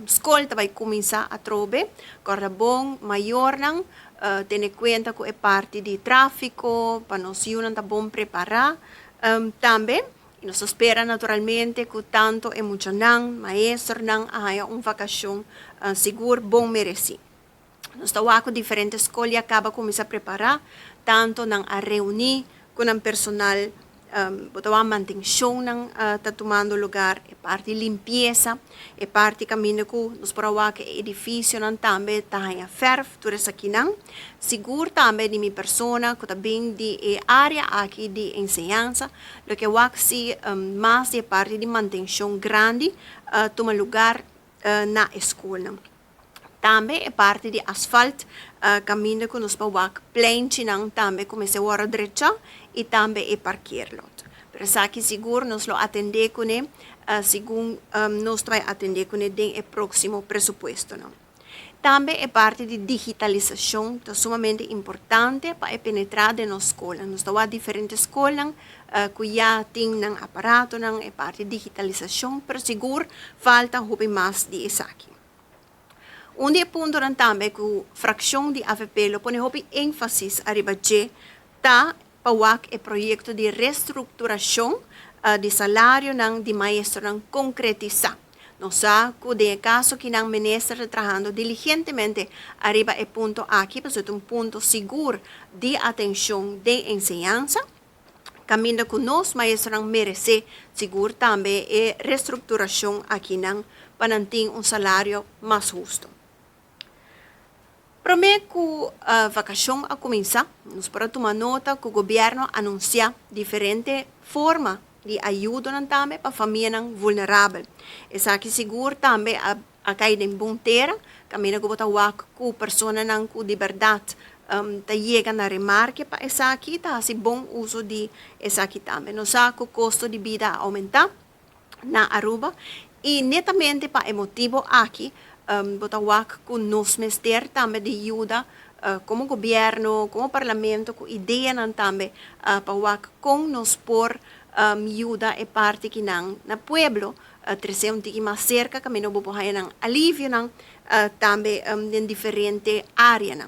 school vai começar a trobe, corra bom, maior não, tendo conta que é parte de tráfico, para nós não tá bom preparar, também, e nós espera naturalmente que tanto é muito não, maestro não, há vacação seguro, bom merecido. Nós estamos com diferentes escolas e acaba começar a preparar, tanto não a reunir com o personal, a manutenção está tomando lugar, é parte de limpeza, é parte caminho que nós para que o edifício também está em ferro, tudo isso aqui não. Seguro também de minha pessoa, que também de área aqui de ensinança, lo que eu se mais de parte de manutenção grande, toma lugar na escola. Também é parte de asfalto, caminho que nós para plente também começa a hora direita e também é parquear lot. Para aqui seguro nós lo atender com segundo nós vai atender com o próximo presupuesto não. Também é parte de digitalização, que é sumamente importante para penetrar na escola. Nós temos diferentes escolas que já têm um aparato, é parte de digitalização, mas seguro falta mais de isso aqui. Ponto também que a fração de AVP lo põe ênfase arriba de tá para o projeto de reestruturação de salário de maestro concretizar. Nós sabemos que no caso que o ministro trabalhando diligentemente arriba o ponto aqui, para ser ponto seguro de atenção de ensinança, caminho que nós maestros merece seguro também é reestruturação aqui para ter salário mais justo. Promete que a vacação a começar, nós para tomar nota que o governo anuncia diferentes formas de ajuda também para famílias vulneráveis. Essa aqui seguro também a caída em bonteira, caminho que botar que pessoas com liberdade chega na remarque para essa aqui está assim bom uso de essa aqui também. Nós sabemos que o custo de vida aumenta na Aruba e netamente para o motivo aqui botawak com nos mester também de ajuda como governo, como parlamento, com ideia também para com nos por ajuda e parte que na pueblo treceu que mais cerca caminho bobo hay alívio também em diferente área